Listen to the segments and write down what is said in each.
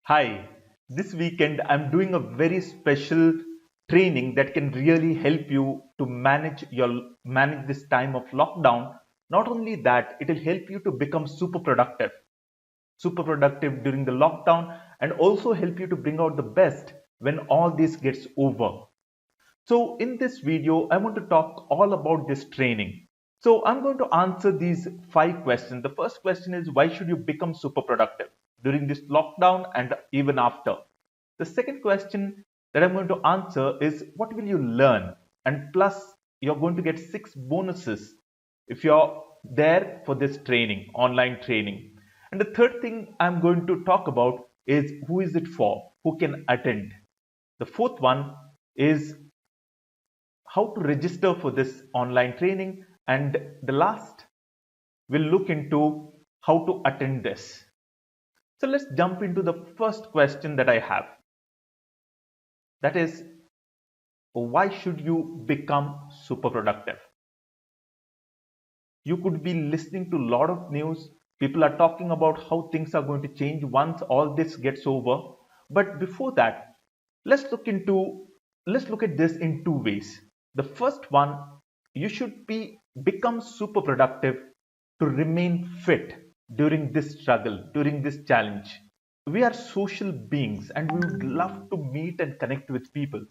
Hi, this weekend I'm doing a very special training that can really help you to manage this time of lockdown. Not only that, it will help you to become super productive during the lockdown and also help you to bring out the best when all this gets over. So in this video, I want to talk all about this training. So I'm going to answer these 5 questions. The first question is, why should you become super productive during this lockdown and even after? The second question that I'm going to answer is, what will you learn? And plus, you're going to get 6 bonuses if you're there for this training, online training. And the third thing I'm going to talk about is, who is it for? Who can attend? The fourth one is how to register for this online training, and the last we'll look into how to attend this. So let's jump into the first question that I have, that is, why should you become super productive? You could be listening to a lot of news. People are talking about how things are going to change once all this gets over. But before that, let's look into let's look at this in 2 ways. The first one, you should become super productive to remain fit during this struggle, during this challenge. We are social beings and we would love to meet and connect with people.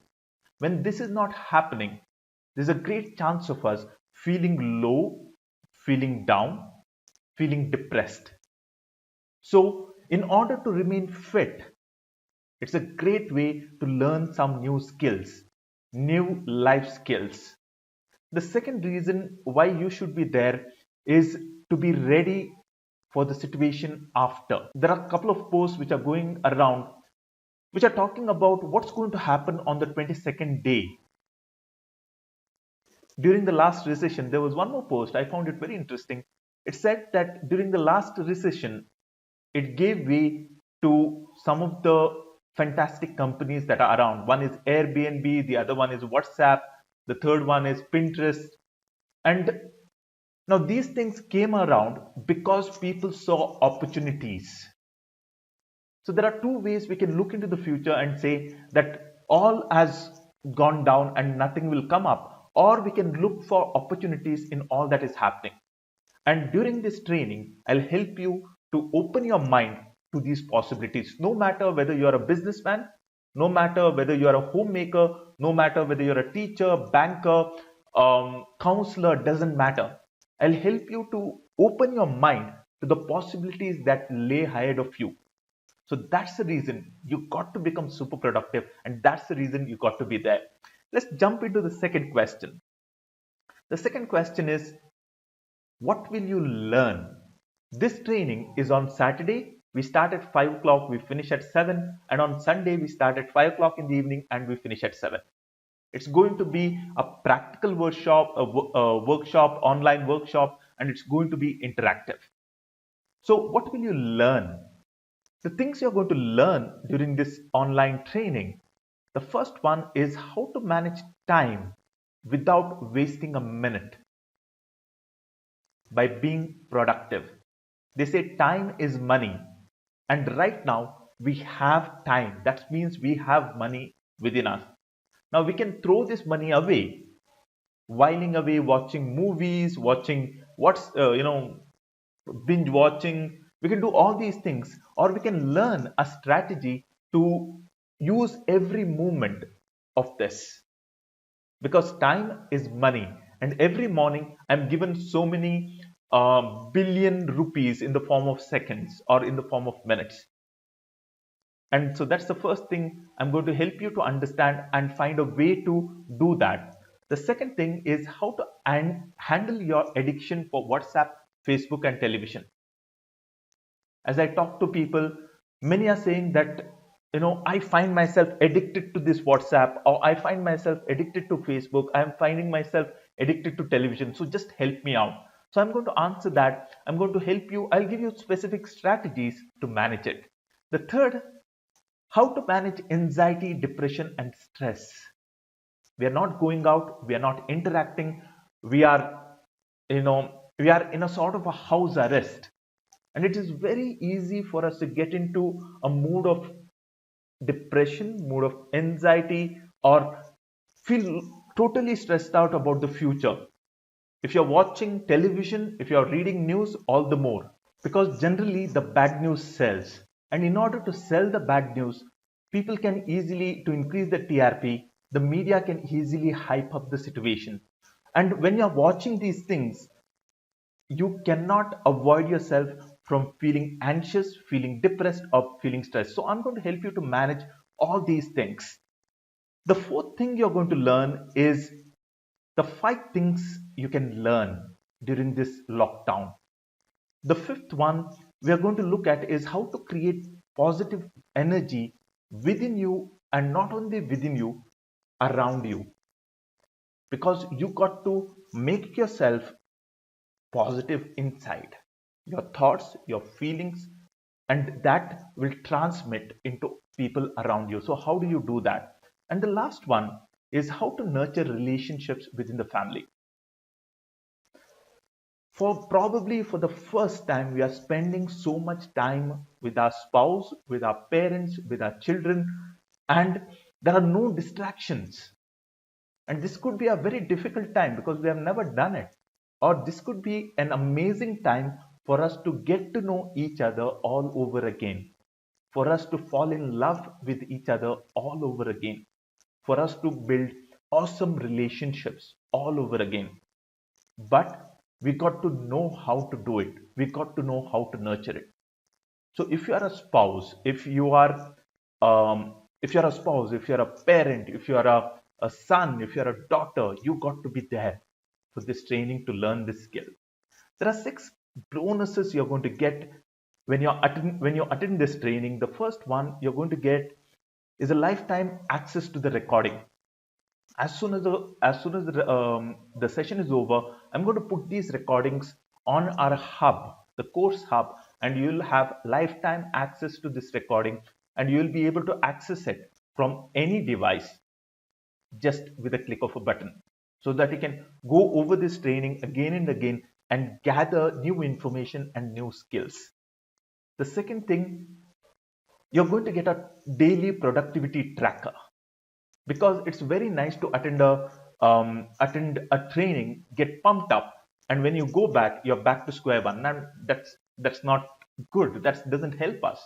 When this is not happening, there's a great chance of us feeling low, feeling down, feeling depressed. So, in order to remain fit, it's a great way to learn some new skills, new life skills. The second reason why you should be there is to be ready for the situation after. There are a couple of posts which are going around which are talking about what's going to happen on the 22nd day. During the last recession, there was one more post. I found it very interesting. It said that during the last recession, it gave way to some of the fantastic companies that are around. One is Airbnb, the other one is WhatsApp, the third one is Pinterest. And now these things came around because people saw opportunities. So there are 2 ways we can look into the future and say that all has gone down and nothing will come up, or we can look for opportunities in all that is happening. And during this training, I'll help you to open your mind to these possibilities. No matter whether you're a businessman, no matter whether you're a homemaker, no matter whether you're a teacher, banker, counselor, doesn't matter. I'll help you to open your mind to the possibilities that lay ahead of you. So that's the reason you got to become super productive, and that's the reason you got to be there. Let's jump into the second question. The second question is, what will you learn? This training is on Saturday. We start at 5 o'clock, we finish at 7, and on Sunday, we start at 5 o'clock in the evening and we finish at 7. It's going to be a practical workshop, online workshop, and it's going to be interactive. So, what will you learn? The things you're going to learn during this online training. The first one is how to manage time without wasting a minute by being productive. They say time is money, and right now we have time. That means we have money within us. Now we can throw this money away, whiling away watching movies, watching binge watching. We can do all these things, or we can learn a strategy to use every moment of this, because time is money, and every morning I'm given so many billion rupees in the form of seconds or in the form of minutes. And so that's the first thing I'm going to help you to understand and find a way to do that. The second thing is how to handle your addiction for WhatsApp, Facebook, and television. As I talk to people, many are saying that, I find myself addicted to this WhatsApp, or I find myself addicted to Facebook, I'm finding myself addicted to television. So just help me out. So I'm going to answer that. I'm going to help you. I'll give you specific strategies to manage it. The third, how to manage anxiety, depression, and stress. We are not going out, we are not interacting, we are, we are in a sort of a house arrest. And it is very easy for us to get into a mood of depression, mood of anxiety, or feel totally stressed out about the future. If you're watching television, if you're reading news, all the more. Because generally the bad news sells. And in order to sell the bad news, people can easily, to increase the TRP, the media can easily hype up the situation. And when you're watching these things, you cannot avoid yourself from feeling anxious, feeling depressed, or feeling stressed. So I'm going to help you to manage all these things. The fourth thing you're going to learn is the five things you can learn during this lockdown. The fifth one we are going to look at is how to create positive energy within you, and not only within you, around you. Because you got to make yourself positive inside. Your thoughts, your feelings, and that will transmit into people around you. So, how do you do that? And the last one is how to nurture relationships within the family. For the first time, we are spending so much time with our spouse, with our parents, with our children, and there are no distractions. And this could be a very difficult time because we have never done it. Or this could be an amazing time for us to get to know each other all over again, for us to fall in love with each other all over again, for us to build awesome relationships all over again. But we got to know how to do it. We got to know how to nurture it. So if you are a spouse, if you're a spouse, if you're a parent, if you're a son, if you're a daughter, you got to be there for this training to learn this skill. There are six bonuses you're going to get when you attend this training. The first one you're going to get is a lifetime access to the recording. As soon as the session is over, I'm going to put these recordings on our hub, the course hub, and you'll have lifetime access to this recording, and you'll be able to access it from any device just with a click of a button, so that you can go over this training again and again and gather new information and new skills. The second thing, you're going to get a daily productivity tracker, because it's very nice to attend a training, get pumped up, and when you go back, you're back to square one. And that's not good. That doesn't help us.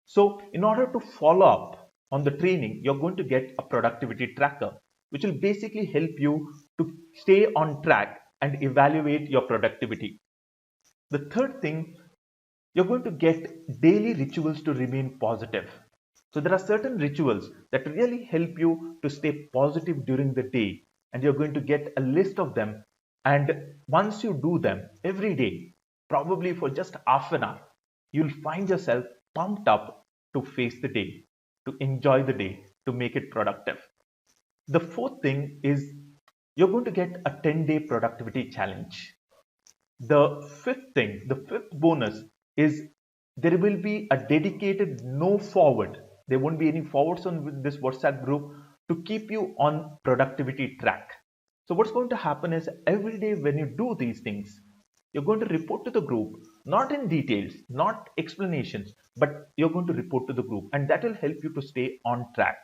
So in order to follow up on the training, you're going to get a productivity tracker, which will basically help you to stay on track and evaluate your productivity. The third thing, you're going to get daily rituals to remain positive. So there are certain rituals that really help you to stay positive during the day, and you're going to get a list of them. And once you do them every day, probably for just half an hour, you'll find yourself pumped up to face the day, to enjoy the day, to make it productive. The fourth thing is you're going to get a 10-day productivity challenge. The fifth bonus is there will be a dedicated no forward. There won't be any forwards on this WhatsApp group to keep you on productivity track. So what's going to happen is every day when you do these things, you're going to report to the group, not in details, not explanations, but you're going to report to the group, and that will help you to stay on track.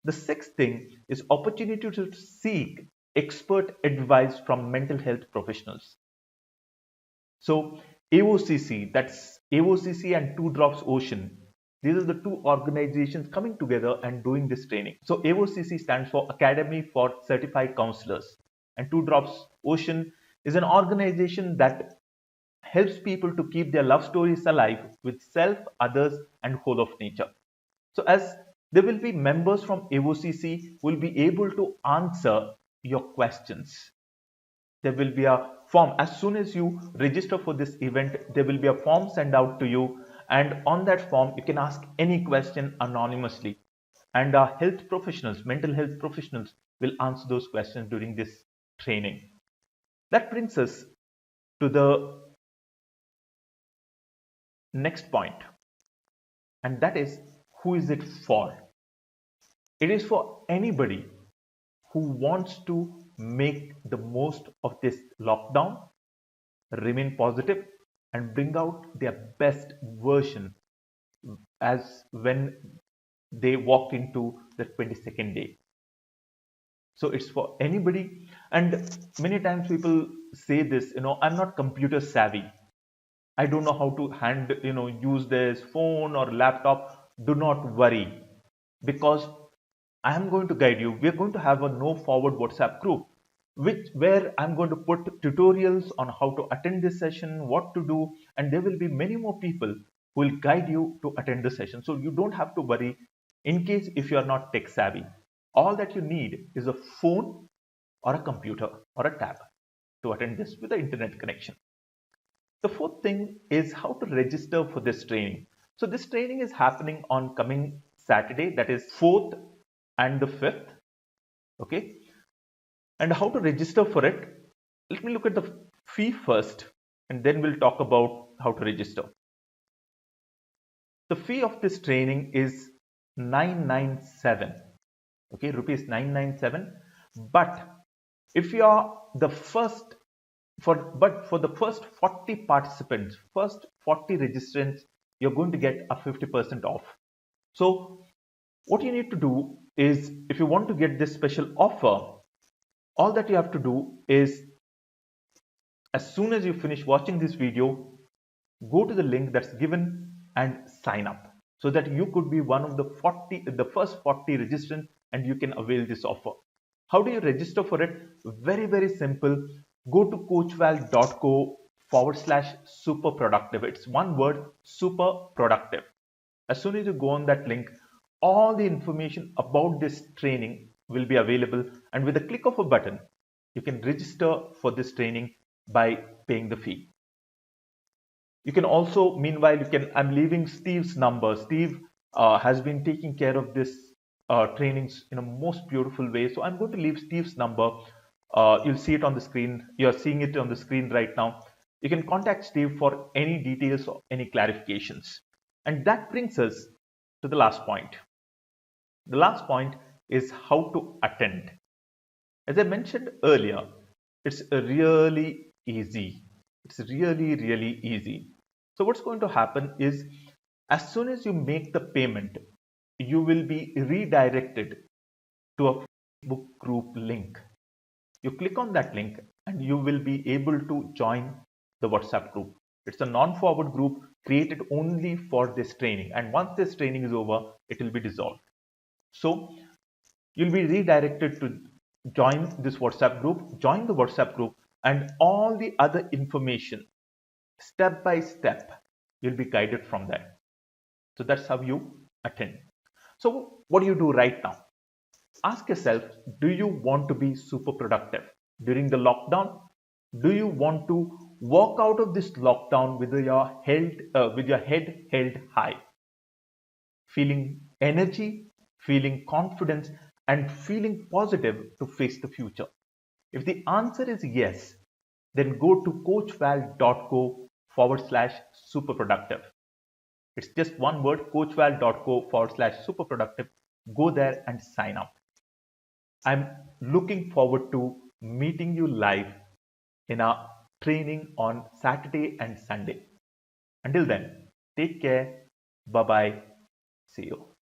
The sixth thing is opportunity to seek expert advice from mental health professionals. So AOCC, that's AOCC and Two Drops Ocean. These are the two organizations coming together and doing this training. So AOCC stands for Academy for Certified Counselors, and Two Drops Ocean is an organization that helps people to keep their love stories alive with self, others, and whole of nature. So as there will be members from AOCC who will be able to answer your questions. There will be a form. As soon as you register for this event, there will be a form sent out to you, and on that form you can ask any question anonymously, and our health professionals, mental health professionals, will answer those questions during this training. That brings us to the next point, and that is, who is it for? It is for anybody who wants to make the most of this lockdown, remain positive, and bring out their best version as when they walked into the 22nd day. So it's for anybody. And many times people say this, I'm not computer savvy. I don't know how to use this phone or laptop. Do not worry, because I am going to guide you. We're going to have a no forward WhatsApp group, where I'm going to put tutorials on how to attend this session, what to do, and there will be many more people who will guide you to attend the session. So you don't have to worry in case if you are not tech savvy. All that you need is a phone or a computer or a tab to attend this with the internet connection. The fourth thing is how to register for this training. So this training is happening on coming Saturday, that is 4th and the 5th. Okay. And how to register for it? Let me look at the fee first, and then we'll talk about how to register. The fee of this training is 997. Okay, rupees 997. But if you are the first for the first 40 participants, first 40 registrants, you're going to get a 50% off. So what you need to do is, if you want to get this special offer, all that you have to do is, as soon as you finish watching this video, go to the link that's given and sign up, so that you could be one of the first 40 registrants and you can avail this offer. How do you register for it? Very, very simple. Go to coachval.co/super productive. It's one word, super productive. As soon as you go on that link, all the information about this training will be available, and with a click of a button, you can register for this training by paying the fee. You can also, meanwhile, I'm leaving Steve's number. Steve has been taking care of this trainings in a most beautiful way. So I'm going to leave Steve's number. You'll see it on the screen. You're seeing it on the screen right now. You can contact Steve for any details or any clarifications. And that brings us to the last point. The last point is how to attend. As I mentioned earlier, it's really easy. It's really, really easy. So what's going to happen is, as soon as you make the payment, you will be redirected to a Facebook group link. You click on that link and you will be able to join the WhatsApp group. It's a non-forward group created only for this training. And once this training is over, it will be dissolved. So you'll be redirected to join this WhatsApp group, join the WhatsApp group, and all the other information, step by step, you'll be guided from there. So that's how you attend. So what do you do right now? Ask yourself, do you want to be super productive during the lockdown? Do you want to walk out of this lockdown with your head held high, feeling energy, feeling confidence, and feeling positive to face the future? If the answer is yes, then go to coachval.co/superproductive. It's just one word, coachval.co/superproductive. Go there and sign up. I'm looking forward to meeting you live in our training on Saturday and Sunday. Until then, take care. Bye bye. See you.